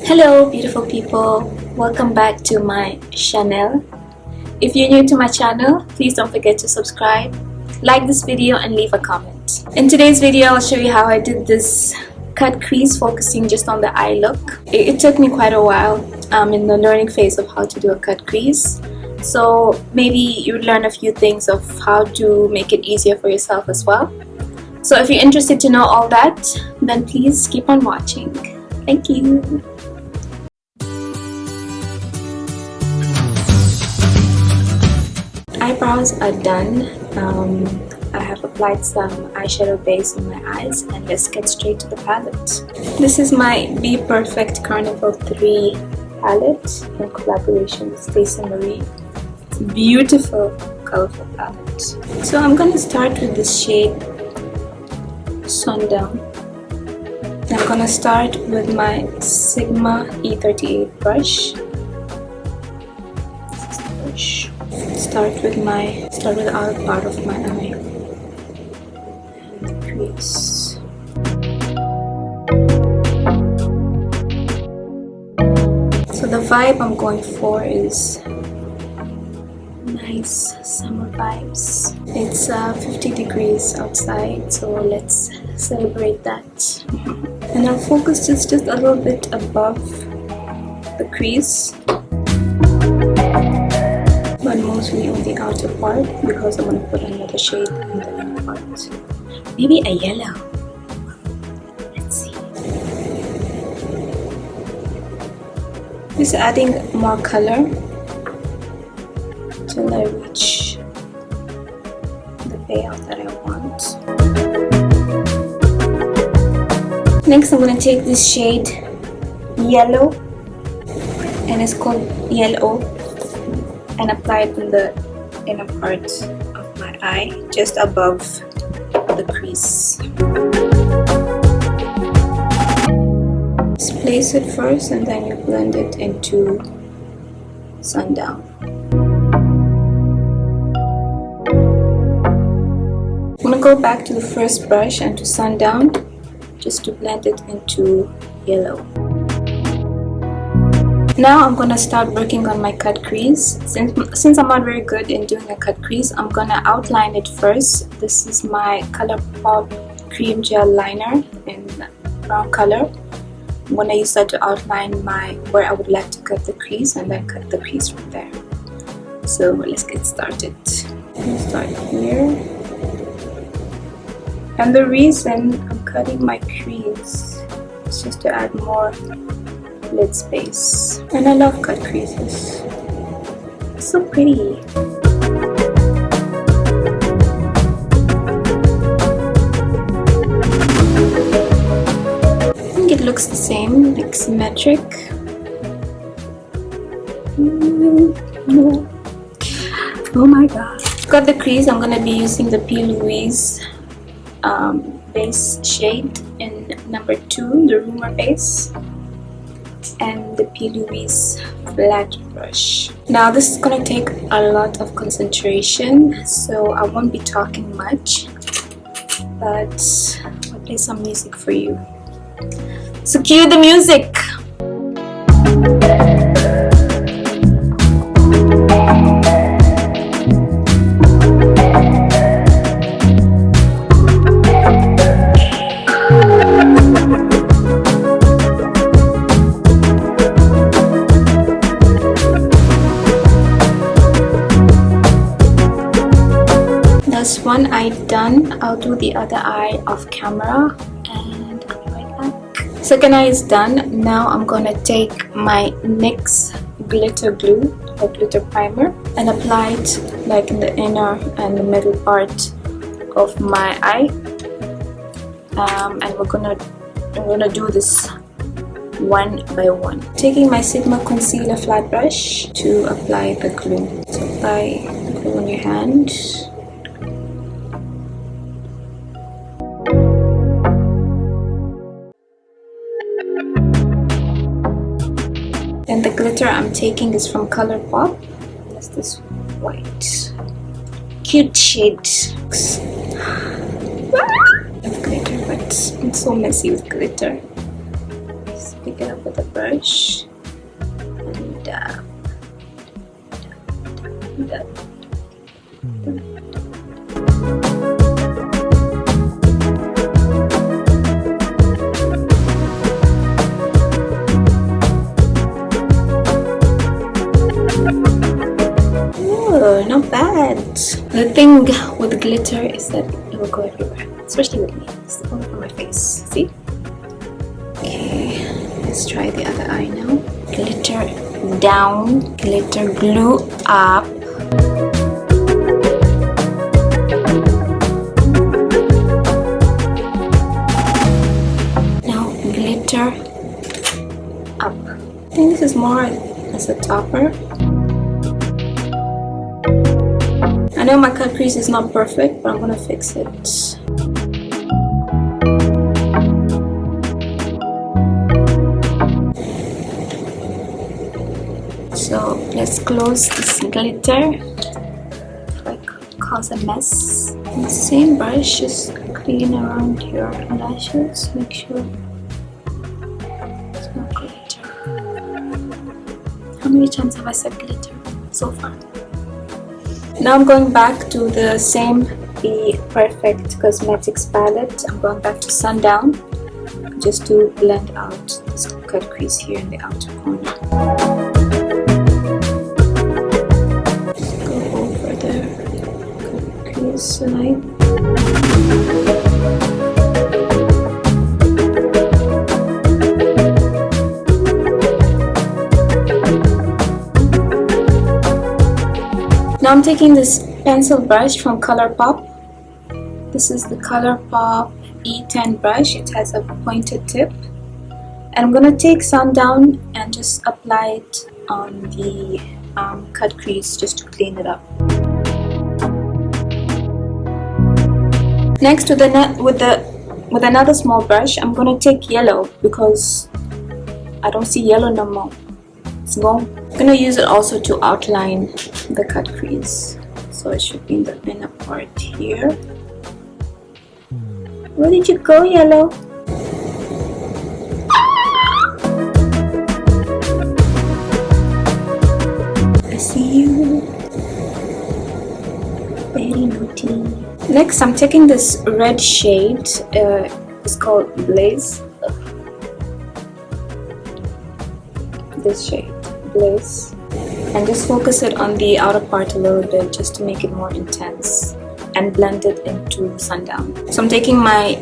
Hello beautiful people, welcome back to my channel. If you're new to my channel, please don't forget to subscribe, like this video and leave a comment. In today's video I'll show you how I did this cut crease focusing just on the eye look. It took me quite a while in the learning phase of how to do a cut crease, so maybe you'd learn a few things of how to make it easier for yourself as well. So if you're interested to know all that, then please keep on watching. Thank you. Eyebrows are done. I have applied some eyeshadow base on my eyes, and let's get straight to the palette. This is my BPERFECT Carnival 3 palette in collaboration with Stacey Marie. It's a beautiful, colorful palette. So I'm going to start with this shade Sundown. I'm going to start with my Sigma E38 brush. This is the brush. Start with the outer part of my eye and the crease. So the vibe I'm going for is nice summer vibes. It's 50 degrees outside, so let's celebrate that. And I'll focus just a little bit above the crease, but mostly on the outer part because I'm going to put another shade in the inner part. Maybe a yellow. Let's see. Just adding more color till I reach the payout that I want. Next I'm going to take this shade Yellow, and it's called Yellow, and apply it in the inner part of my eye, just above the crease. Just place it first and then you blend it into Sundown. I'm going to go back to the first brush and to Sundown just to blend it into Yellow. Now I'm gonna start working on my cut crease. Since I'm not very good in doing a cut crease, I'm gonna outline it first. This is my COLOURPOP cream gel liner in brown color. I'm gonna use that to outline where I would like to cut the crease, and then cut the crease from there. So let's get started. I'll start here. And the reason I'm cutting my crease is just to add more lid space, and I love cut creases. It's so pretty. I think it looks the same, like symmetric. Oh my god. Got the crease. I'm gonna be using the PLOUISE base shade in number 2, the Rumour base, and the PLOUISE flat brush. Now this is gonna take a lot of concentration, so I won't be talking much, but I'll play some music for you. So cue the music! One eye done. I'll do the other eye off camera and I'll be right back. Second eye is done. Now I'm gonna take my NYX glitter glue or glitter primer and apply it like in the inner and the middle part of my eye. And we're gonna do this one by one. Taking my Sigma concealer flat brush to apply the glue. So apply the glue on your hand. And the glitter I'm taking is from ColourPop. That's this white. Cute shade. Of glitter, but it's so messy with glitter. pick it up with a brush and dab. Oh, not bad. The thing with glitter is that it will go everywhere, especially with me. It's all over my face. See? Okay, let's try the other eye now. Glitter down, glitter glue up. Now glitter up. I think this is more as a topper. I know my cut crease is not perfect, but I'm gonna fix it. So let's close this glitter before I cause a mess. And the same brush, just clean around your lashes. Make sure it's not glitter. How many times have I said glitter so far? Now I'm going back to the same BPERFECT Cosmetics palette. I'm going back to Sundown just to blend out this cut crease here in the outer corner. Just go over the cut crease line. Now I'm taking this pencil brush from COLOURPOP. This is the COLOURPOP E10 brush. It has a pointed tip. And I'm going to take Sundown and just apply it on the cut crease just to clean it up. Next, with another small brush, I'm going to take yellow because I don't see yellow no more. I'm going to use it also to outline the cut crease. So it should be in the inner part here. Where did you go, yellow? I see you. Very naughty. Next, I'm taking this red shade. It's called Blaze. This shade, Blaze, and just focus it on the outer part a little bit just to make it more intense and blend it into Sundown. So I'm taking my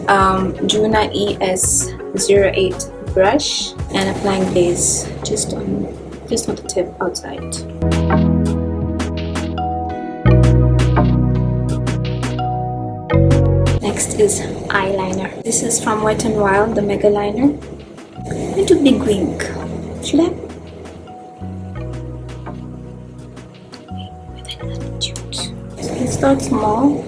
Juna ES08 brush and applying Blaze just on the tip outside. Next is eyeliner. This is from Wet n Wild, the Megaliner. I'm going to big wink. Should I? Let's start small.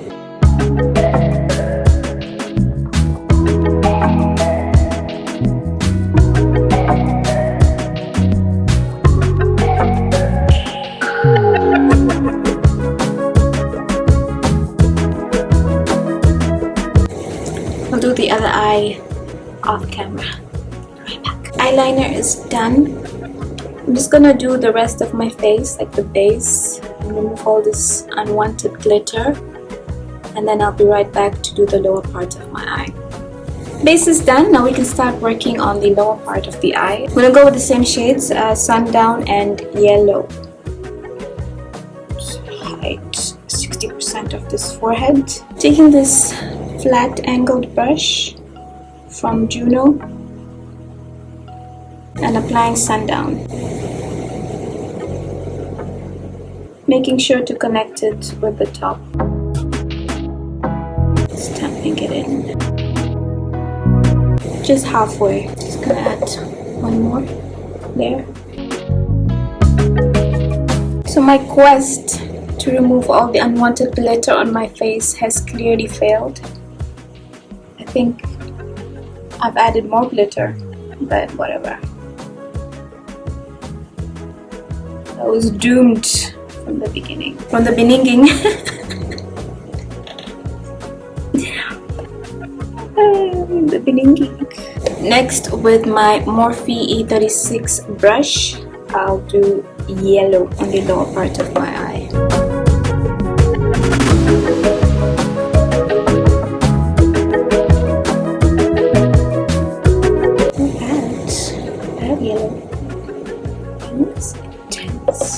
I'll do the other eye off camera. Right back. Eyeliner is done. I'm just gonna do the rest of my face, like the base, and remove all this unwanted glitter, and then I'll be right back to do the lower part of my eye. Base is done. Now we can start working on the lower part of the eye. I'm gonna go with the same shades, Sundown and Yellow. So hide 60% of this forehead. Taking this flat angled brush from Juno and applying Sundown. Making sure to connect it with the top. Stamping it in. Just halfway. Just gonna add one more there. So my quest to remove all the unwanted glitter on my face has clearly failed. I think I've added more glitter, but whatever. I was doomed from the beginning. From the beginning. The beginning. Next, with my Morphe E36 brush, I'll do yellow on the lower part of my eye.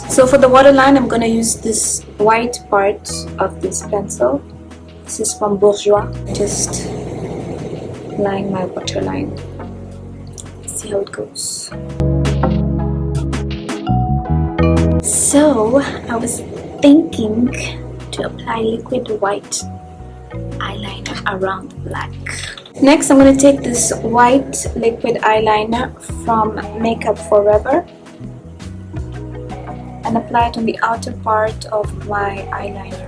So for the waterline, I'm gonna use this white part of this pencil. This is from Bourjois. Just line my waterline. See how it goes. So I was thinking to apply liquid white eyeliner around the black. Next, I'm gonna take this white liquid eyeliner from Makeup Forever and apply it on the outer part of my eyeliner.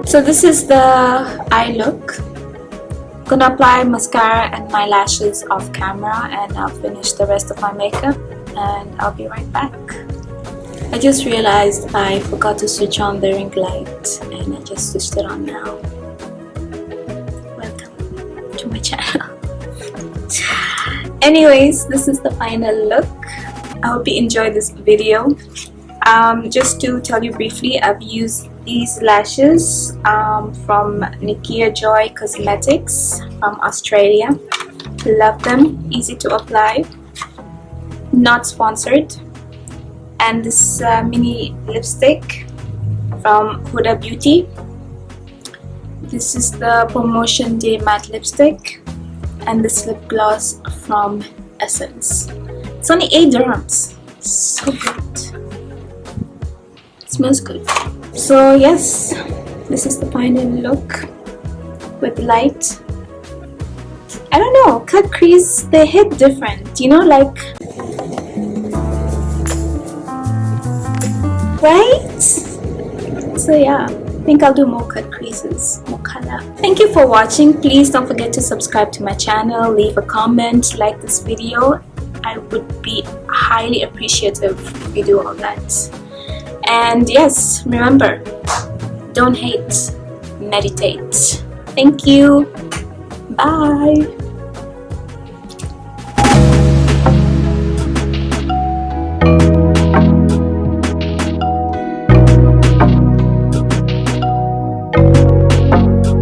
So this is the eye look. I'm gonna apply mascara and my lashes off camera, and I'll finish the rest of my makeup and I'll be right back. I just realized I forgot to switch on the ring light and I just switched it on now. Welcome to my channel. Anyways, this is the final look. I hope you enjoyed this video. Just to tell you briefly, I've used these lashes from NIKKIA Joy Cosmetics from Australia. Love them, easy to apply, not sponsored. And this mini lipstick from Huda Beauty. This is the Promotion Day Matte Lipstick, and this lip gloss from Essence. It's only 8 dirhams. So good. It smells good. So yes, this is the final look with light. I don't know, cut crease, they hit different, you know, like, right? So yeah, I think I'll do more cut creases, more color. Thank you for watching. Please don't forget to subscribe to my channel, leave a comment, like this video. I would be highly appreciative if you do all that. And yes, remember, don't hate, meditate. Thank you. Bye.